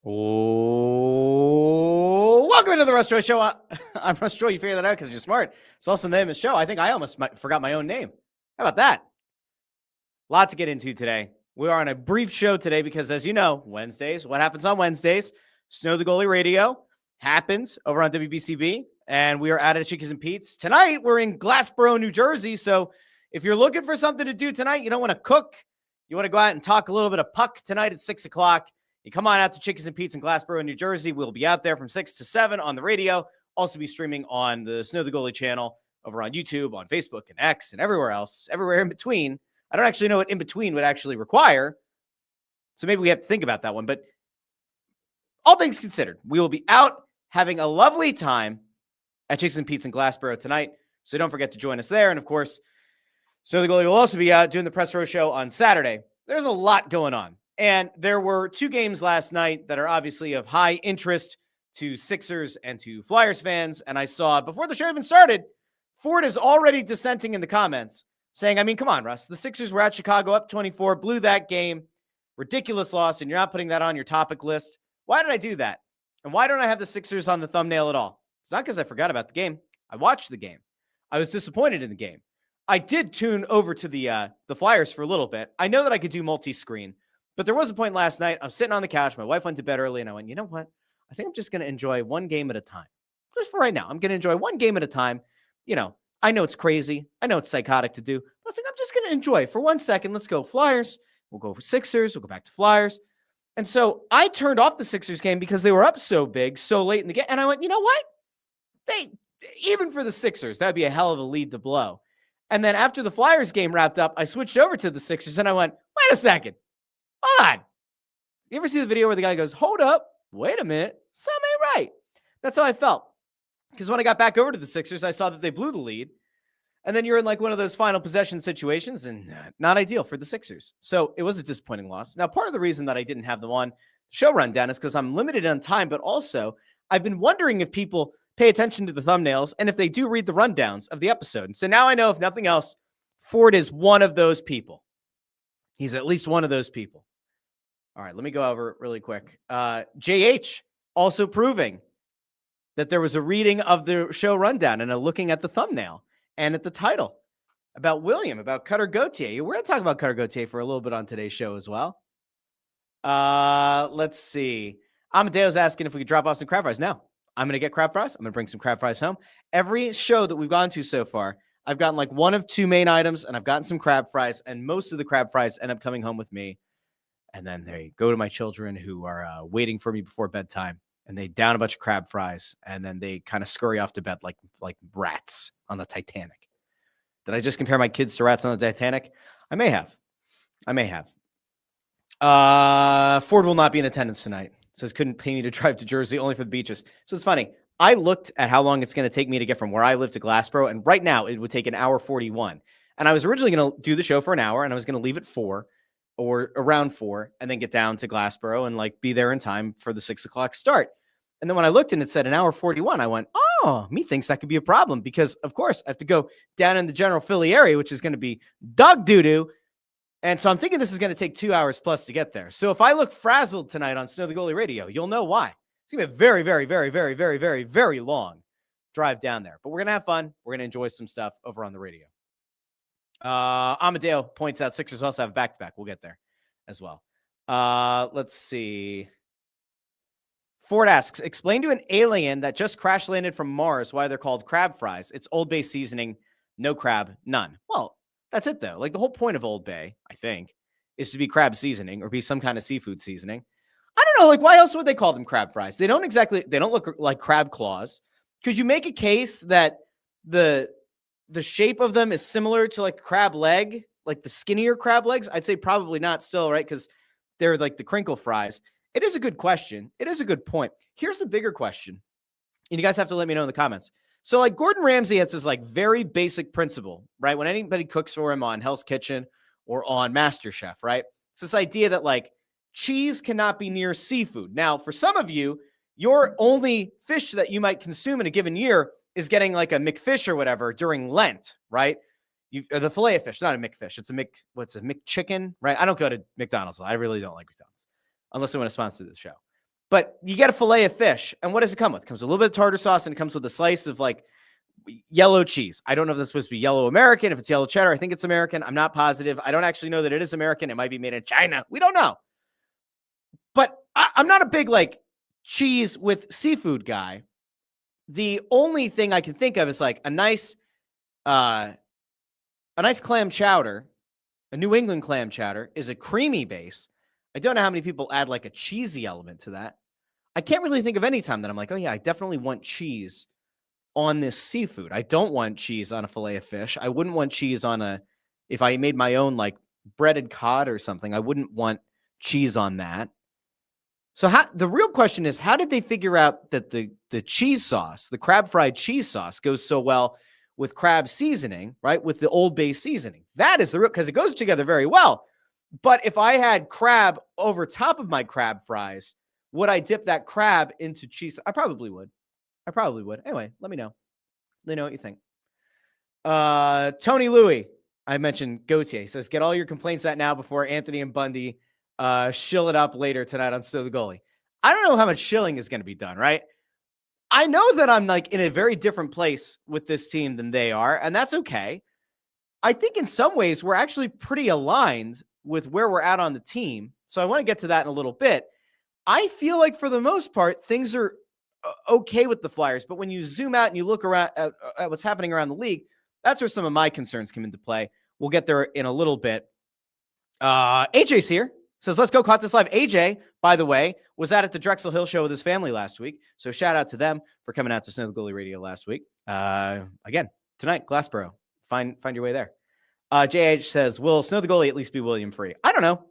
Oh, welcome to the Russ Joy Show. I'm Russ Joy. You figured that out because you're smart. It's also the name of the show. I think I almost forgot my own name. How about that? A lot to get into today. We are on a brief show today because, as you know, Wednesdays, what happens on Wednesdays? Snow the Goalie Radio happens over on WBCB, and we are out at Chickies and Pete's. Tonight, we're in Glassboro, New Jersey, so if you're looking for something to do tonight, you don't want to cook, you want to go out and talk a little bit of puck tonight at 6 o'clock, you come on out to Chickies and Pete's in Glassboro, New Jersey. We'll be out there from 6 to 7 on the radio. Also be streaming on the Snow the Goalie channel over on YouTube, on Facebook, and X, and everywhere else, everywhere in between. I don't actually know what in between would actually require, so maybe we have to think about that one. But all things considered, we will be out having a lovely time at Chickies and Pete's in Glassboro tonight, so don't forget to join us there. And, of course, Snow the Goalie will also be out doing the press row show on Saturday. There's a lot going on. And there were two games last night that are obviously of high interest to Sixers and to Flyers fans. And I saw, before the show even started, Ford is already dissenting in the comments, saying, I mean, come on, Russ. The Sixers were at Chicago up 24, blew that game. Ridiculous loss, and you're not putting that on your topic list. Why did I do that? And why don't I have the Sixers on the thumbnail at all? It's not because I forgot about the game. I watched the game. I was disappointed in the game. I did tune over to the Flyers for a little bit. I know that I could do multi-screen. But there was a point last night, I was sitting on the couch, my wife went to bed early, and I went, you know what? I think I'm just going to enjoy one game at a time. Just for right now, I'm going to enjoy one game at a time. You know, I know it's crazy. I know it's psychotic to do. But I was like, I'm just going to enjoy for 1 second. Let's go Flyers. We'll go for Sixers. We'll go back to Flyers. And so I turned off the Sixers game because they were up so big, so late in the game. And I went, you know what? Even for the Sixers, that'd be a hell of a lead to blow. And then after the Flyers game wrapped up, I switched over to the Sixers, and I went, wait a second. Hold on. You ever see the video where the guy goes, hold up, wait a minute, something ain't right? That's how I felt. Because when I got back over to the Sixers, I saw that they blew the lead. And then you're in like one of those final possession situations, and not ideal for the Sixers. So it was a disappointing loss. Now, part of the reason that I didn't have them on show rundown is because I'm limited on time, but also I've been wondering if people pay attention to the thumbnails and if they do read the rundowns of the episode. And so now I know, if nothing else, Ford is one of those people. He's at least one of those people. All right, let me go over it really quick. JH also proving that there was a reading of the show rundown and a looking at the thumbnail and at the title about William, about Cutter Gauthier. We're going to talk about Cutter Gauthier for a little bit on today's show as well. Let's see. Amadeo's asking if we could drop off some crab fries. No, I'm going to get crab fries. I'm going to bring some crab fries home. Every show that we've gone to so far, I've gotten like one of two main items, and I've gotten some crab fries, and most of the crab fries end up coming home with me. And then they go to my children who are waiting for me before bedtime, and they down a bunch of crab fries, and then they kind of scurry off to bed like rats on the Titanic. Did I just compare my kids to rats on the Titanic? I may have. Ford will not be in attendance tonight. Says couldn't pay me to drive to Jersey, only for the beaches. So it's funny. I looked at how long it's going to take me to get from where I live to Glassboro, and right now it would take 1:41. And I was originally going to do the show for an hour, and I was going to leave at 4 or around 4 and then get down to Glassboro and like be there in time for the 6 o'clock start. And then when I looked and it said 1:41, I went, oh, methinks that could be a problem because, of course, I have to go down in the general Philly area, which is going to be dog doo-doo. And so I'm thinking this is going to take 2 hours plus to get there. So if I look frazzled tonight on Snow the Goalie Radio, you'll know why. It's going to be a very, very, very, very, very, very, very long drive down there. But we're going to have fun. We're going to enjoy some stuff over on the radio. Amadeo points out Sixers also have back-to-back. We'll get there as well. Let's see. Ford asks, explain to an alien that just crash landed from Mars why they're called crab fries. It's Old Bay seasoning, no crab, none. Well, that's it though. Like the whole point of Old Bay, I think, is to be crab seasoning or be some kind of seafood seasoning. I don't know. Like why else would they call them crab fries? They don't look like crab claws. Could you make a case that the shape of them is similar to like crab leg, like the skinnier crab legs? I'd say probably not still, right? Because they're like the crinkle fries. It is a good question. It is a good point. Here's the bigger question. And you guys have to let me know in the comments. So like Gordon Ramsay has this like very basic principle, right? When anybody cooks for him on Hell's Kitchen or on MasterChef, right? It's this idea that like cheese cannot be near seafood. Now, for some of you, your only fish that you might consume in a given year is getting like a McFish or whatever during Lent, right? The fillet of fish, not a McFish. It's a McChicken, right? I don't go to McDonald's. I really don't like McDonald's unless they want to sponsor this show. But you get a fillet of fish, and what does it come with? It comes with a little bit of tartar sauce, and it comes with a slice of like yellow cheese. I don't know if that's supposed to be yellow American, if it's yellow cheddar. I think it's American. I'm not positive. I don't actually know that it is American. It might be made in China. We don't know. But I'm not a big like cheese with seafood guy. The only thing I can think of is like a nice clam chowder. A New England clam chowder is a creamy base. I don't know how many people add like a cheesy element to that. I can't really think of any time that I'm like, oh yeah, I definitely want cheese on this seafood. I don't want cheese on a fillet of fish. I wouldn't want cheese on if I made my own like breaded cod or something, I wouldn't want cheese on that. So the real question is, how did they figure out that the cheese sauce, the crab fried cheese sauce, goes so well with crab seasoning, right? With the Old Bay seasoning. That is the real, because it goes together very well. But if I had crab over top of my crab fries, would I dip that crab into cheese? I probably would. Anyway, let me know. Let me know what you think. Tony Louie, I mentioned Gauthier. He says, get all your complaints out now before Anthony and Bundy shill it up later tonight on Stow the Goalie. I don't know how much shilling is going to be done, right? I know that I'm like in a very different place with this team than they are, and that's okay. I think in some ways we're actually pretty aligned with where we're at on the team. So I want to get to that in a little bit. I feel like for the most part, things are okay with the Flyers, but when you zoom out and you look around at what's happening around the league, that's where some of my concerns come into play. We'll get there in a little bit. AJ's here. Says, let's go. Caught this live. AJ, by the way, was at the Drexel Hill show with his family last week. So shout out to them for coming out to Snow the Goalie Radio last week. Again, tonight, Glassboro. Find your way there. JH says, will Snow the Goalie at least be William Free? I don't know.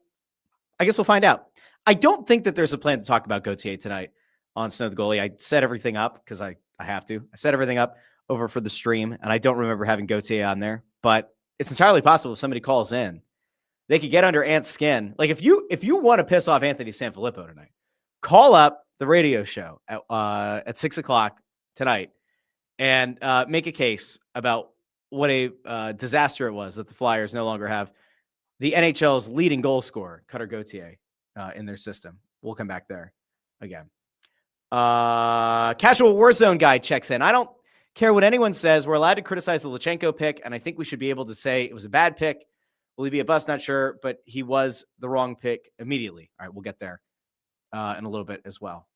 I guess we'll find out. I don't think that there's a plan to talk about Gauthier tonight on Snow the Goalie. I set everything up because I have to. I set everything up over for the stream, and I don't remember having Gauthier on there. But it's entirely possible if somebody calls in, they could get under Ant's skin. Like if you want to piss off Anthony Sanfilippo tonight, call up the radio show at 6:00 tonight and make a case about what a disaster it was that the Flyers no longer have the NHL's leading goal scorer, Cutter Gauthier, in their system. We'll come back there again. Casual Warzone guy checks in. I don't care what anyone says. We're allowed to criticize the Lachenko pick, and I think we should be able to say it was a bad pick. Will he be a bust? Not sure, but he was the wrong pick immediately. All right, we'll get there in a little bit as well.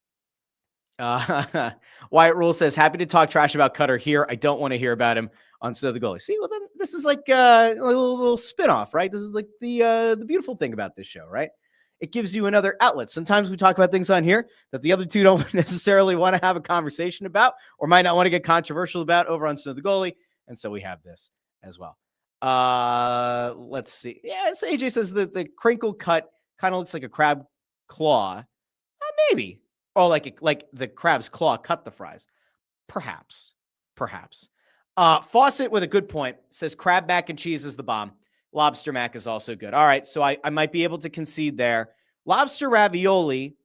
Wyatt Rule says, happy to talk trash about Cutter here. I don't want to hear about him on So the Goalie. See, well, then this is like a little spinoff, right? This is like the beautiful thing about this show, right? It gives you another outlet. Sometimes we talk about things on here that the other two don't necessarily want to have a conversation about or might not want to get controversial about over on So the Goalie. And so we have this as well. Let's see. Yeah, so AJ says that the crinkle cut kind of looks like a crab claw. Maybe. Or like the crab's claw cut the fries. Perhaps. Fawcett with a good point says crab mac and cheese is the bomb. Lobster mac is also good. All right, so I might be able to concede there. Lobster ravioli,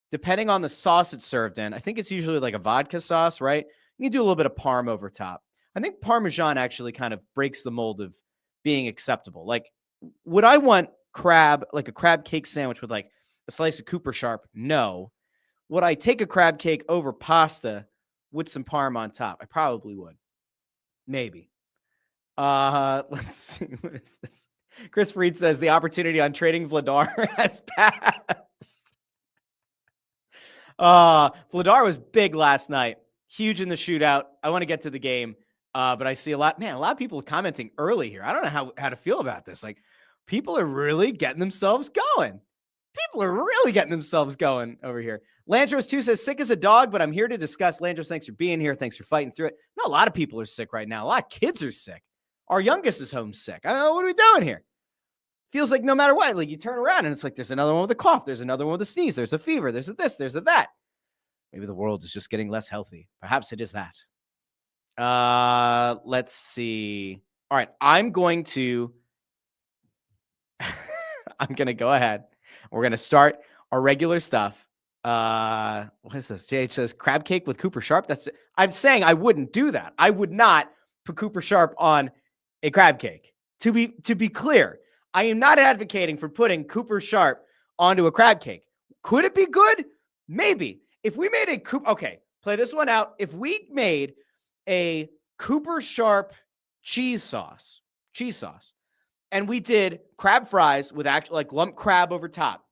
depending on the sauce it's served in, I think it's usually like a vodka sauce, right? You can do a little bit of parm over top. I think Parmesan actually kind of breaks the mold of being acceptable. Like, would I want crab, like a crab cake sandwich with like a slice of Cooper Sharp? No. Would I take a crab cake over pasta with some parm on top? I probably would. Maybe. Let's see. What is this? Chris Freed says the opportunity on trading Vladar has passed. Vladar was big last night. Huge in the shootout. I want to get to the game. But I see a lot of people commenting early here. I don't know how to feel about this. Like, people are really getting themselves going. Over here. Landros 2 says, sick as a dog, but I'm here to discuss. Landros, thanks for being here. Thanks for fighting through it. No, a lot of people are sick right now. A lot of kids are sick. Our youngest is homesick. I don't know, what are we doing here? Feels like no matter what, like you turn around and it's like there's another one with a cough. There's another one with a sneeze. There's a fever. There's a this. There's a that. Maybe the world is just getting less healthy. Perhaps it is that. Let's see. All right. I'm going to go ahead. We're going to start our regular stuff. What is this? JH says crab cake with Cooper Sharp. I'm saying I wouldn't do that. I would not put Cooper Sharp on a crab cake. To be clear, I am not advocating for putting Cooper Sharp onto a crab cake. Could it be good? maybe if we made play this one out. If we made a Cooper Sharp cheese sauce, and we did crab fries with actual like lump crab over top,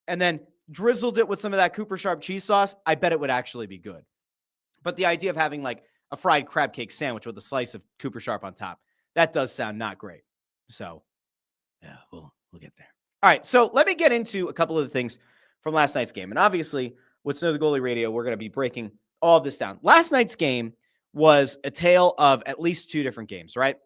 and then drizzled it with some of that Cooper Sharp cheese sauce, I bet it would actually be good. But the idea of having like a fried crab cake sandwich with a slice of Cooper Sharp on top, that does sound not great. So yeah, we'll get there. All right, so let me get into a couple of the things from last night's game. And obviously, with Snow the Goalie Radio, we're going to be breaking all of this down. Last night's game was a tale of at least two different games, right?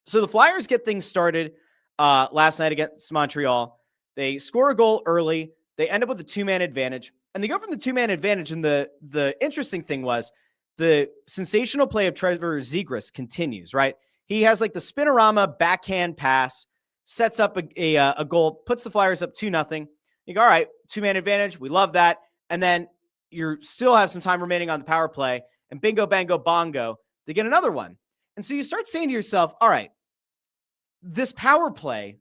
So the Flyers get things started last night against Montreal. They score a goal early. They end up with a two-man advantage. And they go from the two-man advantage. And the interesting thing was the sensational play of Trevor Zegras continues, right? He has like the spinorama backhand pass, sets up a goal, puts the Flyers up 2-0. You go, all right, two-man advantage. We love that. And then you still have some time remaining on the power play. And bingo, bango, bongo, they get another one. And so you start saying to yourself, all right, this power play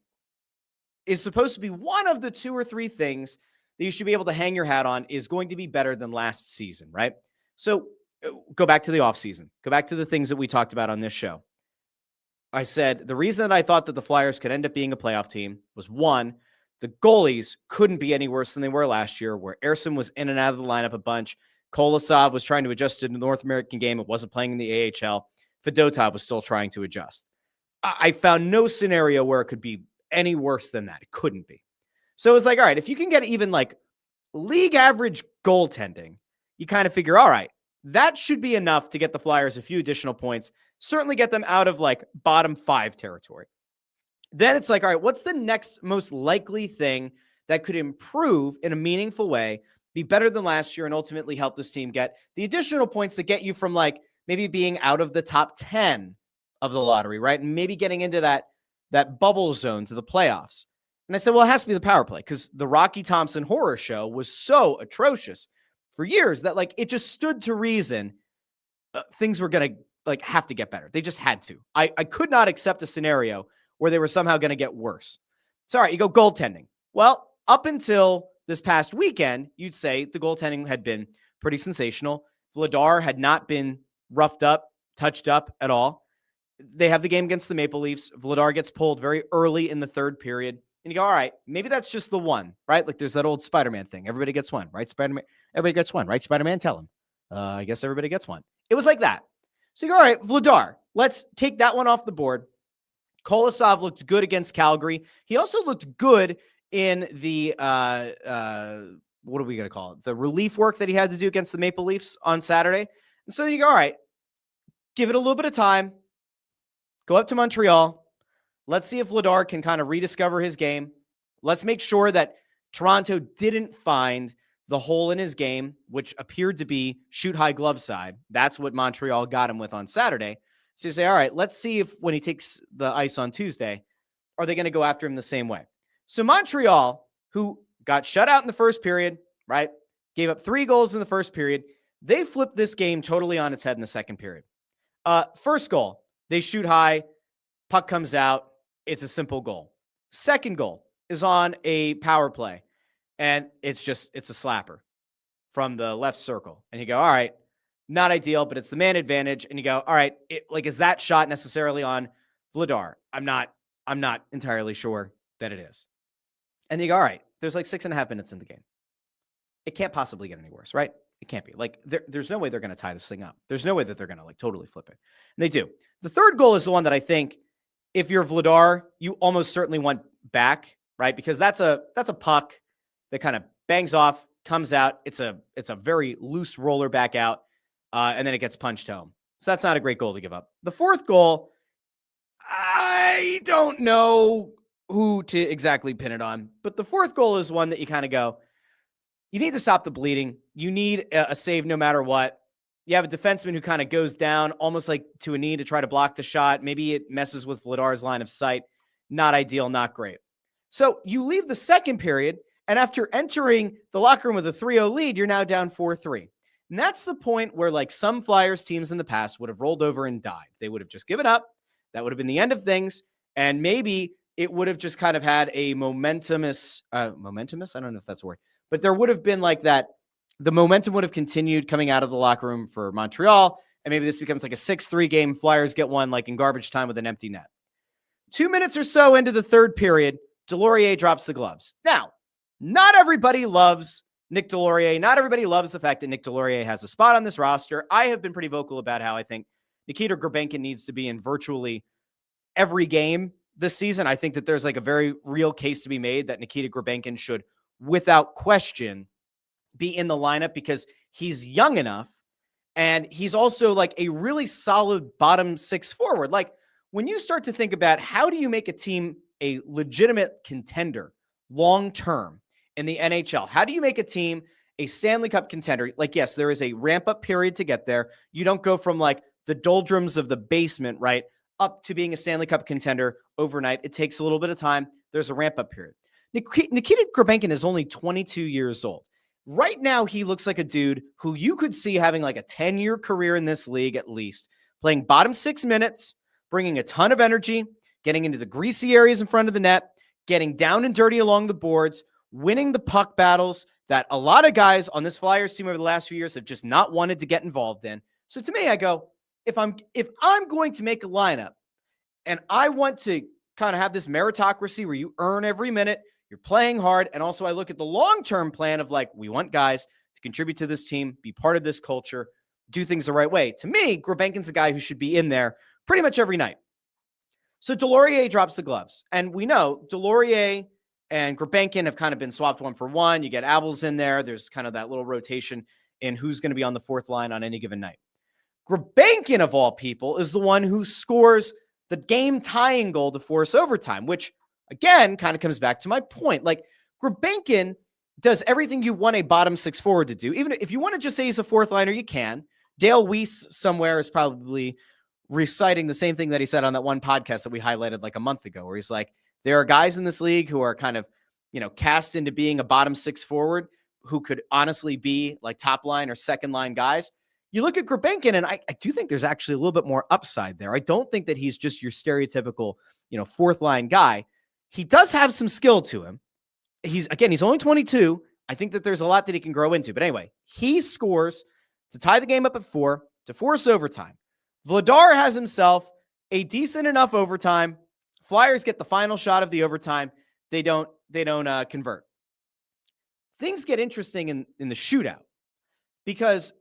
is supposed to be one of the two or three things that you should be able to hang your hat on is going to be better than last season, right? So go back to the offseason. Go back to the things that we talked about on this show. I said the reason that I thought that the Flyers could end up being a playoff team was, one, the goalies couldn't be any worse than they were last year, where Ersson was in and out of the lineup a bunch. Kolosov was trying to adjust to the North American game. It wasn't playing in the AHL. Fedotov was still trying to adjust. I found no scenario where it could be any worse than that. It couldn't be. So it was like, all right, if you can get even like league average goaltending, you kind of figure, all right, that should be enough to get the Flyers a few additional points, certainly get them out of like bottom 5 territory. Then it's like, all right, what's the next most likely thing that could improve in a meaningful way, be better than last year, and ultimately help this team get the additional points that get you from like maybe being out of the top 10 of the lottery, right? And maybe getting into that bubble zone to the playoffs. And I said, well, it has to be the power play, because the Rocky Thompson horror show was so atrocious for years that like it just stood to reason things were going to like have to get better. They just had to. I could not accept a scenario where they were somehow going to get worse. So, all right, you go goaltending. Well, up until this past weekend, you'd say the goaltending had been pretty sensational. Vladar had not been roughed up, touched up at all. They have the game against the Maple Leafs. Vladar gets pulled very early in the third period. And you go, all right, maybe that's just the one, right? Like there's that old Spider-Man thing. Everybody gets one, right? Everybody gets one, right? Spider-Man, tell him. I guess everybody gets one. It was like that. So you go, all right, Vladar, let's take that one off the board. Kolosov looked good against Calgary. He also looked good in the, what are we going to call it? The relief work that he had to do against the Maple Leafs on Saturday. And so you go, all right, give it a little bit of time. Go up to Montreal. Let's see if Vladar can kind of rediscover his game. Let's make sure that Toronto didn't find the hole in his game, which appeared to be shoot high glove side. That's what Montreal got him with on Saturday. So you say, all right, let's see if when he takes the ice on Tuesday, are they going to go after him the same way? So Montreal, who got shut out in the first period, right? Gave up 3 goals in the first period. They flipped this game totally on its head in the second period. First goal, they shoot high, puck comes out. It's a simple goal. Second goal is on a power play, and it's a slapper from the left circle. And you go, all right, not ideal, but it's the man advantage. And you go, all right, is that shot necessarily on Vladar? I'm not entirely sure that it is. And you go, all right, there's like 6.5 minutes in the game. It can't possibly get any worse, right? It can't be. Like, there's no way they're going to tie this thing up. There's no way that they're going to like totally flip it. And they do. The third goal is the one that I think, if you're Vladar, you almost certainly want back, right? Because that's a puck that kind of bangs off, comes out. It's a very loose roller back out, and then it gets punched home. So that's not a great goal to give up. The fourth goal, I don't know who to exactly pin it on, but the fourth goal is one that you kind of go, you need to stop the bleeding. You need a save no matter what. You have a defenseman who kind of goes down almost like to a knee to try to block the shot. Maybe it messes with Vladar's line of sight. Not ideal, not great. So you leave the second period, and after entering the locker room with a 3-0 lead, you're now down 4-3. And that's the point where like some Flyers teams in the past would have rolled over and died. They would have just given up. That would have been the end of things. And maybe it would have just kind of had a momentumous, I don't know if that's a word, but there would have been like that the momentum would have continued coming out of the locker room for Montreal, and maybe this becomes like a 6-3 game. Flyers get one like in garbage time with an empty net. 2 minutes or so into the third period, Delorier drops the gloves. Now, not everybody loves Nick Delorier. Not everybody loves the fact that Nick Delorier has a spot on this roster. I have been pretty vocal about how I think Nikita Grebenkin needs to be in virtually every game this season. I think that there's like a very real case to be made that Nikita Grebenkin should, without question, be in the lineup because he's young enough and he's also like a really solid bottom six forward. Like when you start to think about how do you make a team a legitimate contender long-term in the NHL, how do you make a team a Stanley Cup contender? Like, yes, there is a ramp up period to get there. You don't go from like the doldrums of the basement, right, up to being a Stanley Cup contender overnight. It takes a little bit of time. There's a ramp up period. Nikita Grebenkin is only 22 years old. Right now, he looks like a dude who you could see having like a 10-year career in this league at least, playing bottom 6 minutes, bringing a ton of energy, getting into the greasy areas in front of the net, getting down and dirty along the boards, winning the puck battles that a lot of guys on this Flyers team over the last few years have just not wanted to get involved in. So to me, I go, if I'm going to make a lineup and I want to kind of have this meritocracy where you earn every minute, you're playing hard, and also I look at the long-term plan of like, we want guys to contribute to this team, be part of this culture, do things the right way. To me, Grebenkin's a guy who should be in there pretty much every night. So Delorier drops the gloves, and we know Delorier and Grebenkin have kind of been swapped one for one. You get Abels in there. There's kind of that little rotation in who's going to be on the fourth line on any given night. Grebenkin, of all people, is the one who scores the game-tying goal to force overtime, which, again, kind of comes back to my point. Like, Grebenkin does everything you want a bottom six forward to do. Even if you want to just say he's a fourth liner, you can. Dale Weiss somewhere is probably reciting the same thing that he said on that one podcast that we highlighted like a month ago, where he's like, there are guys in this league who are kind of, cast into being a bottom six forward who could honestly be like top line or second line guys. You look at Grebenkin, and I do think there's actually a little bit more upside there. I don't think that he's just your stereotypical, fourth line guy. He does have some skill to him. He's only 22. I think that there's a lot that he can grow into. But anyway, he scores to tie the game up at 4 to force overtime. Vladar has himself a decent enough overtime. Flyers get the final shot of the overtime. They don't convert. Things get interesting in the shootout because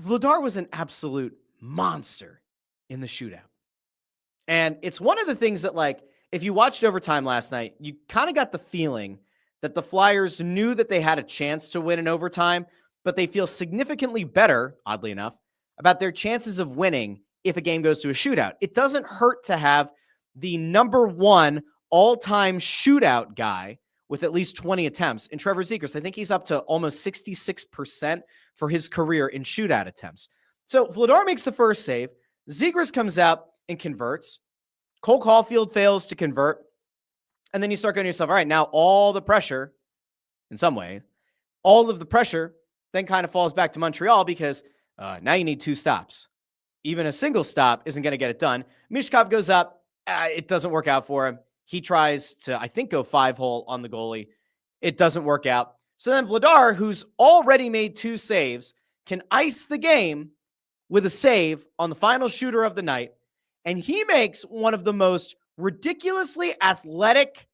Vladar was an absolute monster in the shootout. And it's one of the things that, like, if you watched overtime last night, you kind of got the feeling that the Flyers knew that they had a chance to win in overtime, but they feel significantly better, oddly enough, about their chances of winning if a game goes to a shootout. It doesn't hurt to have the number one all-time shootout guy with at least 20 attempts in Trevor Zegras. I think he's up to almost 66% for his career in shootout attempts. So Vladar makes the first save. Zegras comes out and converts. Cole Caulfield fails to convert. And then you start going to yourself, all right, now all the pressure, in some way, all of the pressure then kind of falls back to Montreal because now you need 2 stops. Even a single stop isn't going to get it done. Mishkov goes up. It doesn't work out for him. He tries to, I think, go 5-hole on the goalie. It doesn't work out. So then Vladar, who's already made 2 saves, can ice the game with a save on the final shooter of the night. And he makes one of the most ridiculously athletic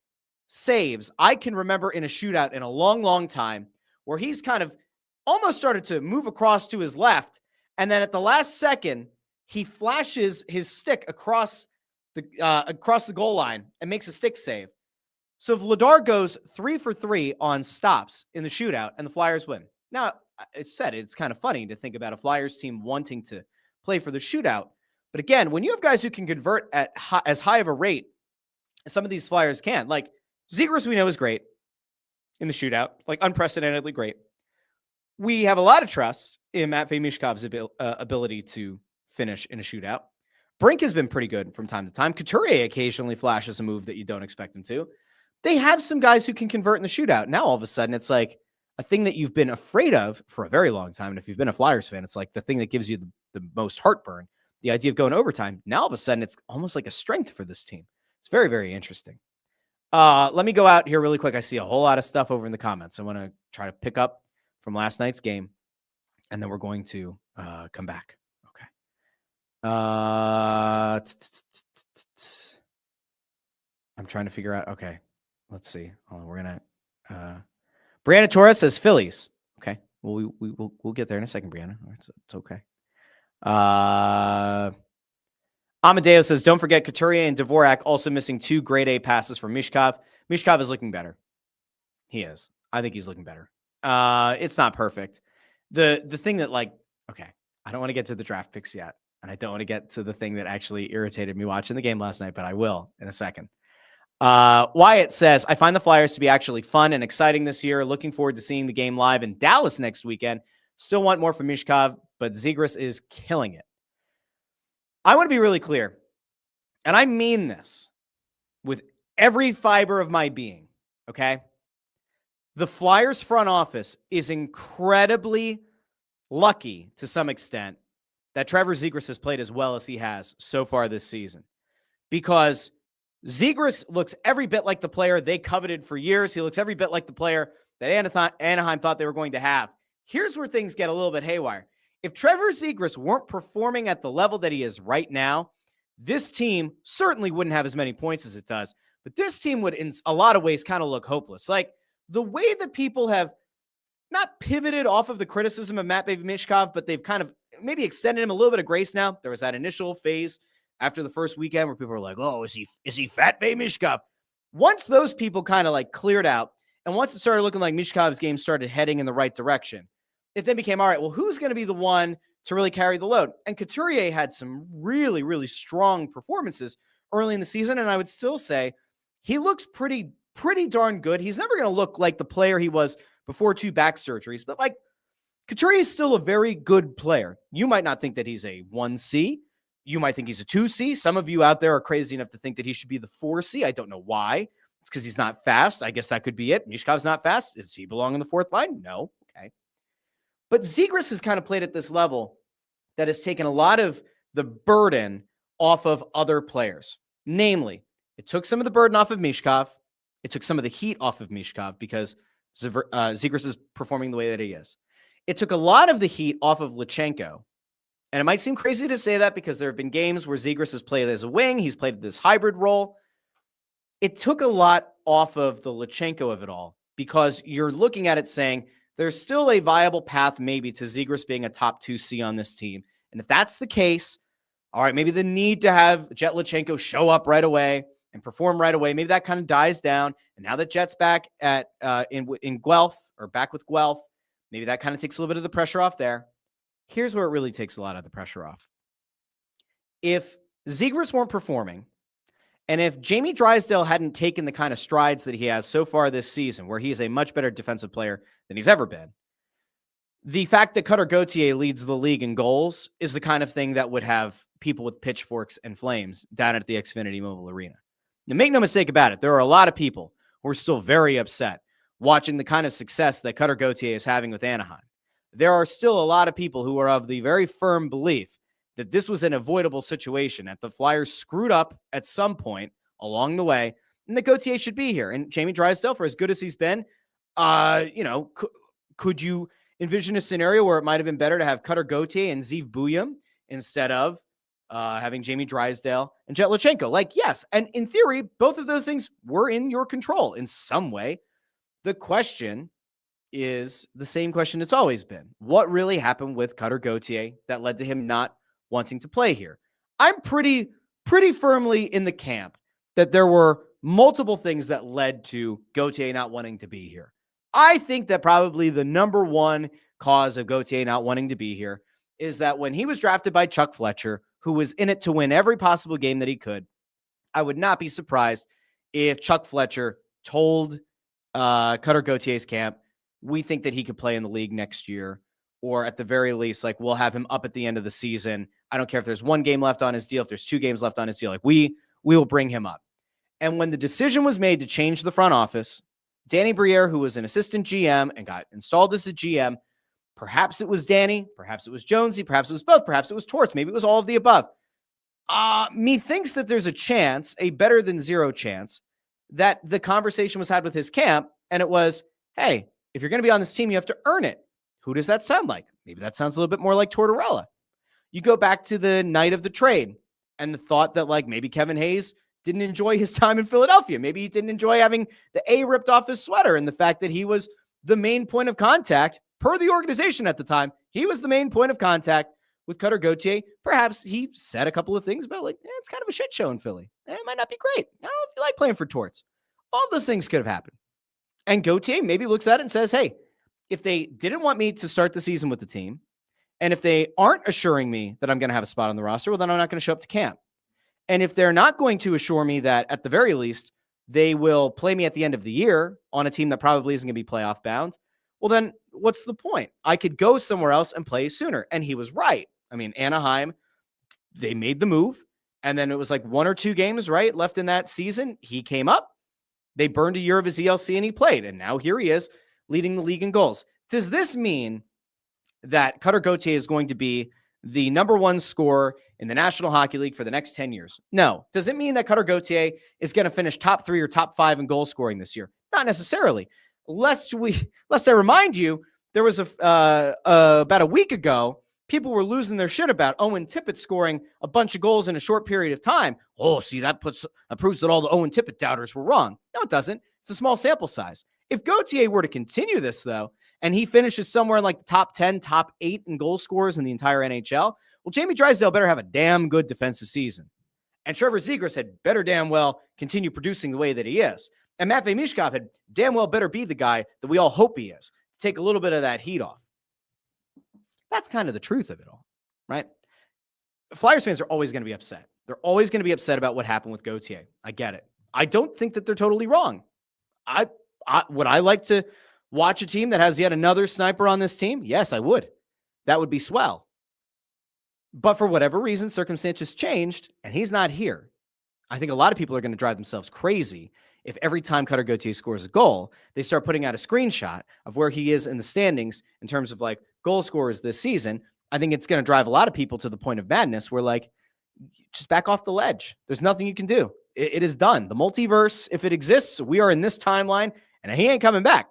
saves I can remember in a shootout in a long, long time, where he's kind of almost started to move across to his left. And then at the last second, he flashes his stick across the goal line and makes a stick save. So Vladar goes 3 for 3 on stops in the shootout, and the Flyers win. Now, it's kind of funny to think about a Flyers team wanting to play for the shootout. But again, when you have guys who can convert at as high of a rate as some of these Flyers can, like Zegras, we know is great in the shootout, like unprecedentedly great. We have a lot of trust in Matvei Mishkov's ability to finish in a shootout. Brink has been pretty good from time to time. Couturier occasionally flashes a move that you don't expect him to. They have some guys who can convert in the shootout. Now, all of a sudden, it's like a thing that you've been afraid of for a very long time. And if you've been a Flyers fan, it's like the thing that gives you the most heartburn, the idea of going overtime. Now, all of a sudden, it's almost like a strength for this team. It's very, very interesting. Let me go out here really quick. I see a whole lot of stuff over in the comments. I want to try to pick up from last night's game, and then we're going to come back. Okay. I'm trying to figure out. Okay. Let's see. We're going to. Brianna Torres says Phillies. Okay. Well, we'll get there in a second, Brianna. It's okay. Amadeo says, don't forget Couturier and Dvorak also missing 2 grade A passes from Mishkov. Mishkov is looking better. He is. I think he's looking better. It's not perfect. The thing that, like, okay, I don't want to get to the draft picks yet, and I don't want to get to the thing that actually irritated me watching the game last night, but I will in a second. Wyatt says, I find the Flyers to be actually fun and exciting this year. Looking forward to seeing the game live in Dallas next weekend. Still want more from Mishkov, but Zegras is killing it. I want to be really clear, and I mean this with every fiber of my being, okay? The Flyers front office is incredibly lucky to some extent that Trevor Zegras has played as well as he has so far this season, because Zegras looks every bit like the player they coveted for years. He looks every bit like the player that Anaheim thought they were going to have. Here's where things get a little bit haywire. If Trevor Zegras weren't performing at the level that he is right now, this team certainly wouldn't have as many points as it does. But this team would, in a lot of ways, kind of look hopeless. Like, the way that people have not pivoted off of the criticism of Matt Mishkov, but they've kind of maybe extended him a little bit of grace now. There was that initial phase after the first weekend where people were like, oh, is he Fat Bay Mishkov? Once those people kind of like cleared out, and once it started looking like Mishkov's game started heading in the right direction, it then became, all right, well, who's going to be the one to really carry the load? And Couturier had some really, really strong performances early in the season, and I would still say he looks pretty darn good. He's never going to look like the player he was before 2 back surgeries, but like, Couturier is still a very good player. You might not think that he's a 1C. You might think he's a 2C. Some of you out there are crazy enough to think that he should be the 4C. I don't know why. It's because he's not fast. I guess that could be it. Mishkov's not fast. Does he belong in the 4th line? No. Okay. But Zegras has kind of played at this level that has taken a lot of the burden off of other players. Namely, it took some of the burden off of Mishkov. It took some of the heat off of Mishkov because Zegras is performing the way that he is. It took a lot of the heat off of Lutsenko. And it might seem crazy to say that because there have been games where Zegras has played as a wing. He's played this hybrid role. It took a lot off of the Lutsenko of it all because you're looking at it saying there's still a viable path maybe to Zegras being a top 2C on this team. And if that's the case, all right, maybe the need to have Jet Lutsenko show up right away and perform right away, maybe that kind of dies down. And now that Jet's back at in Guelph or back with Guelph, maybe that kind of takes a little bit of the pressure off there. Here's where it really takes a lot of the pressure off. If Zegras weren't performing, and if Jamie Drysdale hadn't taken the kind of strides that he has so far this season, where he is a much better defensive player than he's ever been, the fact that Cutter Gauthier leads the league in goals is the kind of thing that would have people with pitchforks and flames down at the Xfinity Mobile Arena. Now, make no mistake about it, there are a lot of people who are still very upset watching the kind of success that Cutter Gauthier is having with Anaheim. There are still a lot of people who are of the very firm belief that this was an avoidable situation, that the Flyers screwed up at some point along the way, and that Gauthier should be here. And Jamie Drysdale, for as good as he's been, could you envision a scenario where it might have been better to have Cutter Gauthier and Zeev Buyam instead of having Jamie Drysdale and Jet Lutsenko? Like, yes. And in theory, both of those things were in your control in some way. The question is the same question it's always been. What really happened with Cutter Gauthier that led to him not wanting to play here? I'm pretty firmly in the camp that there were multiple things that led to Gauthier not wanting to be here. I think that probably the number one cause of Gauthier not wanting to be here is that when he was drafted by Chuck Fletcher, who was in it to win every possible game that he could, I would not be surprised if Chuck Fletcher told Cutter Gauthier's camp, we think that he could play in the league next year, or at the very least, like, we'll have him up at the end of the season. I don't care if there's 1 game left on his deal, if there's 2 games left on his deal, like, we will bring him up. And when the decision was made to change the front office, Danny Briere, who was an assistant GM and got installed as the GM, perhaps it was Danny, perhaps it was Jonesy, perhaps it was both, perhaps it was Torts, maybe it was all of the above. Me thinks that there's a chance, a better than zero chance, that the conversation was had with his camp, and it was, hey, if you're going to be on this team, you have to earn it. Who does that sound like? Maybe that sounds a little bit more like Tortorella. You go back to the night of the trade and the thought that like maybe Kevin Hayes didn't enjoy his time in Philadelphia. Maybe he didn't enjoy having the A ripped off his sweater, and the fact that he was the main point of contact per the organization at the time. He was the main point of contact with Cutter Gauthier. Perhaps he said a couple of things about like, it's kind of a shit show in Philly. It might not be great. I don't know if you like playing for Torts. All of those things could have happened. And Gauthier maybe looks at it and says, hey, if they didn't want me to start the season with the team, and if they aren't assuring me that I'm going to have a spot on the roster, well, then I'm not going to show up to camp. And if they're not going to assure me that at the very least, they will play me at the end of the year on a team that probably isn't going to be playoff bound, well, then what's the point? I could go somewhere else and play sooner. And he was right. I mean, Anaheim, they made the move. And then it was like 1 or 2 games, right, left in that season. He came up. They burned a year of his ELC and he played. And now here he is leading the league in goals. Does this mean that Cutter Gauthier is going to be the number 1 scorer in the National Hockey League for the next 10 years? No. Does it mean that Cutter Gauthier is going to finish top 3 or top 5 in goal scoring this year? Not necessarily. Lest I remind you, there was about a week ago, people were losing their shit about Owen Tippett scoring a bunch of goals in a short period of time. Oh, see, that proves that all the Owen Tippett doubters were wrong. No, it doesn't. It's a small sample size. If Gauthier were to continue this, though, and he finishes somewhere in like the top 10, top 8 in goal scorers in the entire NHL, well, Jamie Drysdale better have a damn good defensive season. And Trevor Zegras had better damn well continue producing the way that he is. And Matvei Michkov had damn well better be the guy that we all hope he is, to take a little bit of that heat off. That's kind of the truth of it all, right? Flyers fans are always going to be upset. They're always going to be upset about what happened with Gauthier. I get it. I don't think that they're totally wrong. Would I like to watch a team that has yet another sniper on this team? Yes, I would. That would be swell. But for whatever reason, circumstances changed, and he's not here. I think a lot of people are going to drive themselves crazy if every time Cutter Gauthier scores a goal, they start putting out a screenshot of where he is in the standings in terms of like goal scorers this season. I think it's going to drive a lot of people to the point of madness where like, just back off the ledge. There's nothing you can do. It is done. The multiverse, if it exists, we are in this timeline, and he ain't coming back.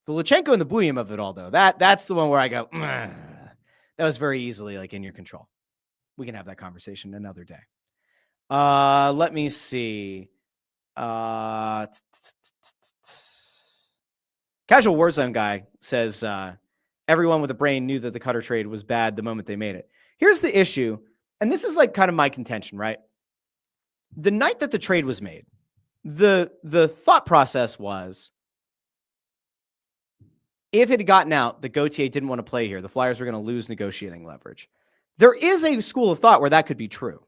The Lutsenko and the Buyum of it all, though, that's the one where I go, that was very easily like in your control. We can have that conversation another day. Let me see. Casual Warzone guy says, everyone with a brain knew that the Cutter trade was bad the moment they made it. Here's the issue. And this is like kind of my contention, right? The night that the trade was made, the thought process was, if it had gotten out that Gauthier didn't want to play here, the Flyers were going to lose negotiating leverage. There is a school of thought where that could be true.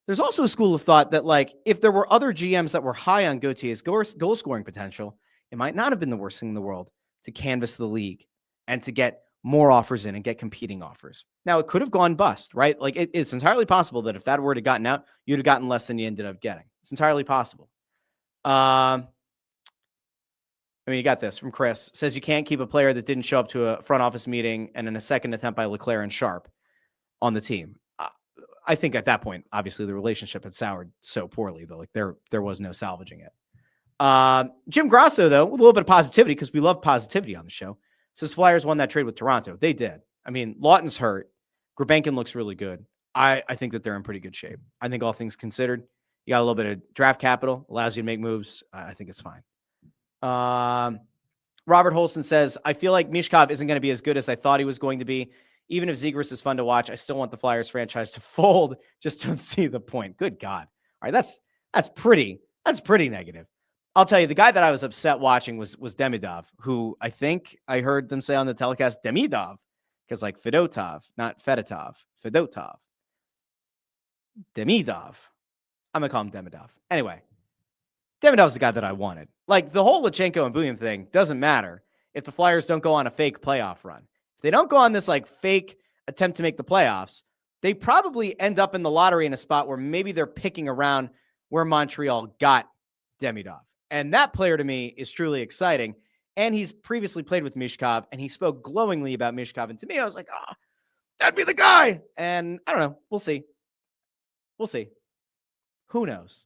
There's also a school of thought that, like, if there were other GMs that were high on Gauthier's goal scoring potential, it might not have been the worst thing in the world to canvass the league and to get more offers in and get competing offers. Now, it could have gone bust, right? Like, it's entirely possible that if that word had gotten out, you'd have gotten less than you ended up getting. It's entirely possible. I mean, you got this from Chris. Says you can't keep a player that didn't show up to a front office meeting and in a second attempt by Leclerc and Sharp on the team. I think at that point, obviously, the relationship had soured so poorly that like there was no salvaging it. Jim Grasso, though, with a little bit of positivity, because we love positivity on the show, says Flyers won that trade with Toronto. They did. I mean, Lawton's hurt. Grebenkin looks really good. I think that they're in pretty good shape. I think all things considered, you got a little bit of draft capital, allows you to make moves. I think it's fine. Robert Holston says, I feel like Michkov isn't going to be as good as I thought he was going to be. Even if Zegras is fun to watch, I still want the Flyers franchise to fold. Just don't see the point. Good God. All right. That's pretty negative. I'll tell you, the guy that I was upset watching was Demidov, who I think I heard them say on the telecast, Demidov, because like Fedotov, not Fedotov, Fedotov. Demidov. I'm going to call him Demidov. Anyway, Demidov's the guy that I wanted. Like, the whole Lutsenko and Buyum thing doesn't matter if the Flyers don't go on a fake playoff run. If they don't go on this like fake attempt to make the playoffs, they probably end up in the lottery in a spot where maybe they're picking around where Montreal got Demidov. And that player to me is truly exciting. And he's previously played with Michkov, and he spoke glowingly about Michkov. And to me, I was like, that'd be the guy. And I don't know. We'll see. Who knows?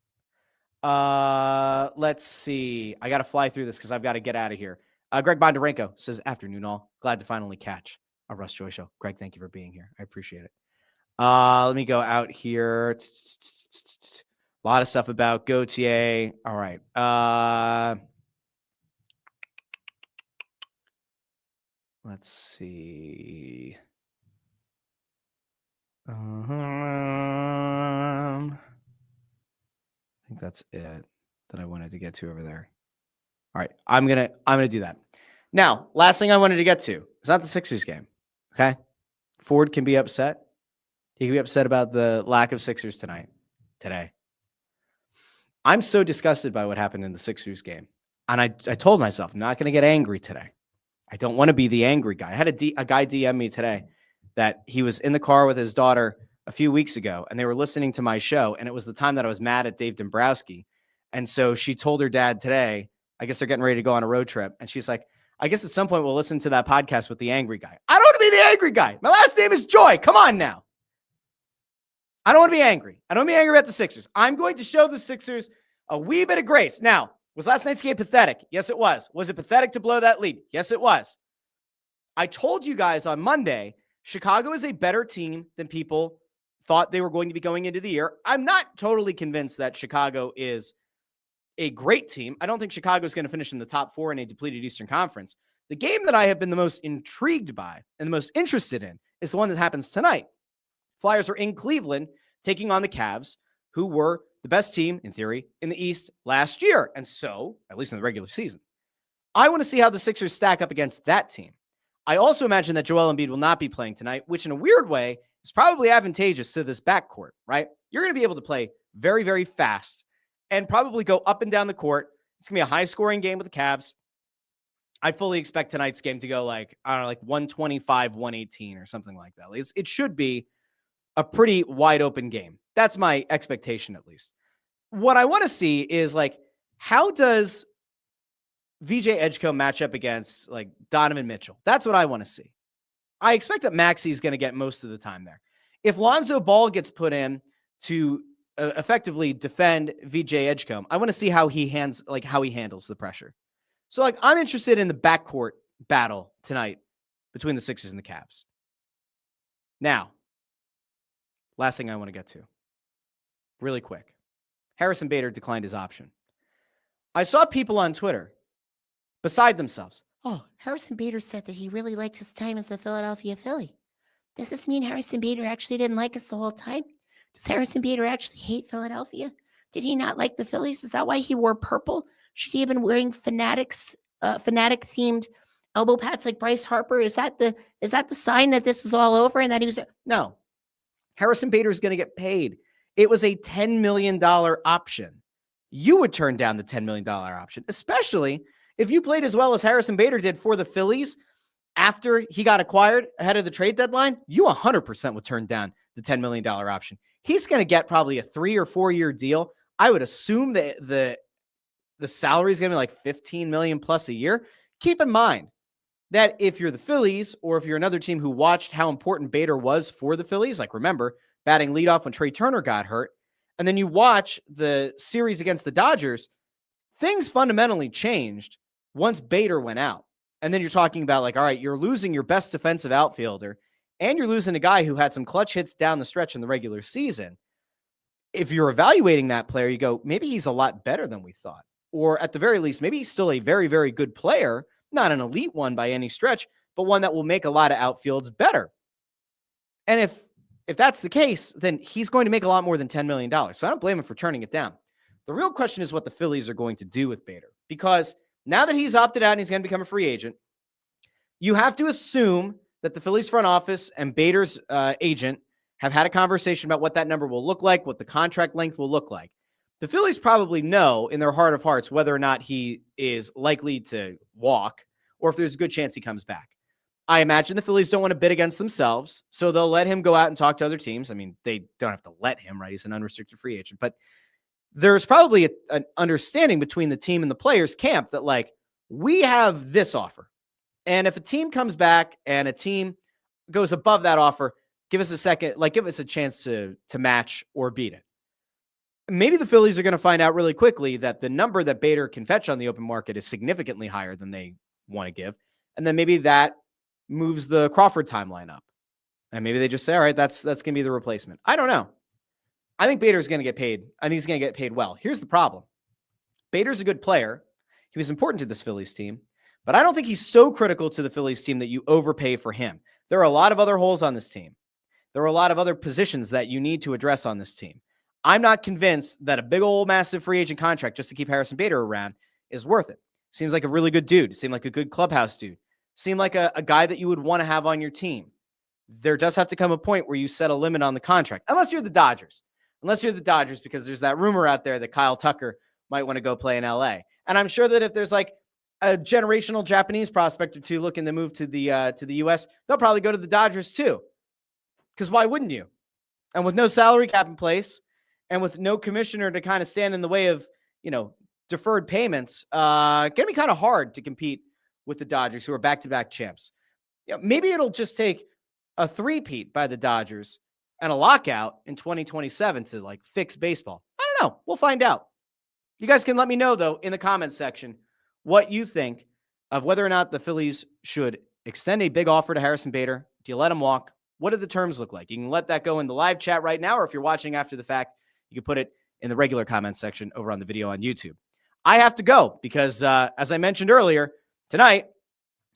Let's see. I got to fly through this because I've got to get out of here. Greg Bondarenko says, afternoon all. Glad to finally catch a Russ Joy Show. Greg, thank you for being here. I appreciate it. Let me go out here. A lot of stuff about Gauthier. All right. Let's see. I think that's it that I wanted to get to over there. All right, I'm gonna do that. Now, last thing I wanted to get to is not the Sixers game. Okay, Ford can be upset. He can be upset about the lack of Sixers today. I'm so disgusted by what happened in the Sixers game, and I told myself I'm not going to get angry today. I don't want to be the angry guy. I had a guy DM me today that he was in the car with his daughter a few weeks ago, and they were listening to my show, and it was the time that I was mad at Dave Dombrowski. And so she told her dad today, I guess they're getting ready to go on a road trip, and she's like, I guess at some point we'll listen to that podcast with the angry guy. I don't want to be the angry guy. My last name is Joy. Come on now. I don't want to be angry. I don't want to be angry about the Sixers. I'm going to show the Sixers a wee bit of grace. Now, was last night's game pathetic? Yes, it was. Was it pathetic to blow that lead? Yes, it was. I told you guys on Monday, Chicago is a better team than people thought they were going to be going into the year. I'm not totally convinced that Chicago is a great team. I don't think Chicago is going to finish in the top 4 in a depleted Eastern Conference. The game that I have been the most intrigued by and the most interested in is the one that happens tonight. Flyers are in Cleveland taking on the Cavs, who were the best team, in theory, in the East last year. And so, at least in the regular season, I want to see how the Sixers stack up against that team. I also imagine that Joel Embiid will not be playing tonight, which in a weird way is probably advantageous to this backcourt, right? You're going to be able to play very, very fast and probably go up and down the court. It's going to be a high-scoring game with the Cavs. I fully expect tonight's game to go like 125, 118 or something like that. It should be a pretty wide-open game. That's my expectation, at least. What I want to see is, how does VJ Edgecombe match up against, Donovan Mitchell? That's what I want to see. I expect that Maxi's going to get most of the time there. If Lonzo Ball gets put in to effectively defend VJ Edgecombe, I want to see how he handles the pressure. So, I'm interested in the backcourt battle tonight between the Sixers and the Cavs. Now, last thing I want to get to, really quick. Harrison Bader declined his option. I saw people on Twitter beside themselves. Oh, Harrison Bader said that he really liked his time as a Philadelphia Philly. Does this mean Harrison Bader actually didn't like us the whole time? Does Harrison Bader actually hate Philadelphia? Did he not like the Phillies? Is that why he wore purple? Should he have been wearing fanatic-themed elbow pads like Bryce Harper? Is that the sign that this was all over and that he was... No. Harrison Bader is going to get paid. It was a $10 million option. You would turn down the $10 million option, especially if you played as well as Harrison Bader did for the Phillies after he got acquired ahead of the trade deadline. You 100% would turn down the $10 million option. He's going to get probably a 3 or 4 year deal. I would assume that the salary is going to be like $15 million plus a year. Keep in mind that if you're the Phillies or if you're another team who watched how important Bader was for the Phillies, remember batting leadoff when Trey Turner got hurt, and then you watch the series against the Dodgers, things fundamentally changed once Bader went out. And then you're talking about all right, you're losing your best defensive outfielder and you're losing a guy who had some clutch hits down the stretch in the regular season. If you're evaluating that player, you go, maybe he's a lot better than we thought. Or at the very least, maybe he's still a very, very good player, not an elite one by any stretch, but one that will make a lot of outfields better. And if that's the case, then he's going to make a lot more than $10 million. So I don't blame him for turning it down. The real question is what the Phillies are going to do with Bader. Because now that he's opted out and he's going to become a free agent, you have to assume that the Phillies front office and Bader's agent have had a conversation about what that number will look like, what the contract length will look like. The Phillies probably know in their heart of hearts whether or not he is likely to walk or if there's a good chance he comes back. I imagine the Phillies don't want to bid against themselves, so they'll let him go out and talk to other teams. I mean, they don't have to let him, right? He's an unrestricted free agent. But there's probably an understanding between the team and the players' camp that, we have this offer. And if a team comes back and a team goes above that offer, give us a second, give us a chance to match or beat it. maybe the Phillies are going to find out really quickly that the number that Bader can fetch on the open market is significantly higher than they want to give. And then maybe that moves the Crawford timeline up. And maybe they just say, all right, that's going to be the replacement. I don't know. I think Bader's going to get paid. I think he's going to get paid well. Here's the problem. Bader's a good player. He was important to this Phillies team, but I don't think he's so critical to the Phillies team that you overpay for him. There are a lot of other holes on this team. There are a lot of other positions that you need to address on this team. I'm not convinced that a big old massive free agent contract just to keep Harrison Bader around is worth it. Seems like a really good dude. Seemed like a good clubhouse dude. Seemed like a guy that you would want to have on your team. There does have to come a point where you set a limit on the contract, unless you're the Dodgers. Unless you're the Dodgers, because there's that rumor out there that Kyle Tucker might want to go play in LA. And I'm sure that if there's like a generational Japanese prospect or two looking to move to the US, they'll probably go to the Dodgers too. Because why wouldn't you? And with no salary cap in place and with no commissioner to kind of stand in the way of, deferred payments, going to be kind of hard to compete with the Dodgers, who are back-to-back champs. Maybe it'll just take a three-peat by the Dodgers and a lockout in 2027 to like fix baseball. I don't know. We'll find out. You guys can let me know, though, in the comments section what you think of whether or not the Phillies should extend a big offer to Harrison Bader. Do you let him walk? What do the terms look like? You can let that go in the live chat right now, or if you're watching after the fact, you can put it in the regular comments section over on the video on YouTube. I have to go because, as I mentioned earlier, tonight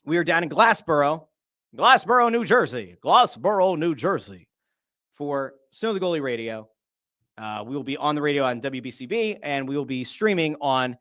we are down in Glassboro, New Jersey, for Snow the Goalie Radio. We will be on the radio on WBCB, and we will be streaming on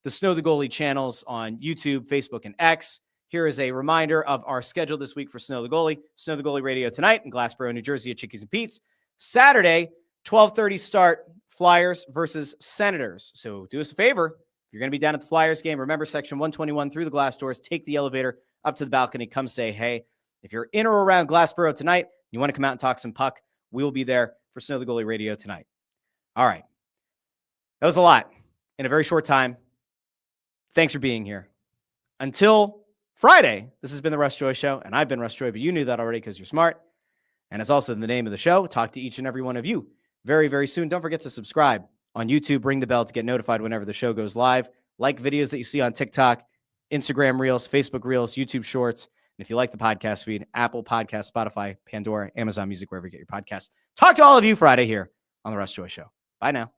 the Snow the Goalie channels on YouTube, Facebook, and X. Here is a reminder of our schedule this week for Snow the Goalie Radio tonight in Glassboro, New Jersey at Chickies and Pete's. Saturday, 12:30 start, Flyers versus Senators. So do us a favor. If you're going to be down at the Flyers game, remember section 121 through the glass doors, take the elevator up to the balcony, come say hey. If you're in or around Glassboro tonight, you want to come out and talk some puck, we will be there for Snow the Goalie Radio tonight. All right. That was a lot in a very short time. Thanks for being here. Until Friday, this has been the Russ Joy Show, and I've been Russ Joy, but you knew that already because you're smart. And it's also the name of the show. Talk to each and every one of you very, very soon. Don't forget to subscribe on YouTube. Ring the bell to get notified whenever the show goes live. Like videos that you see on TikTok, Instagram Reels, Facebook Reels, YouTube Shorts. And if you like the podcast feed, Apple Podcasts, Spotify, Pandora, Amazon Music, wherever you get your podcasts. Talk to all of you Friday here on the Russ Joy Show. Bye now.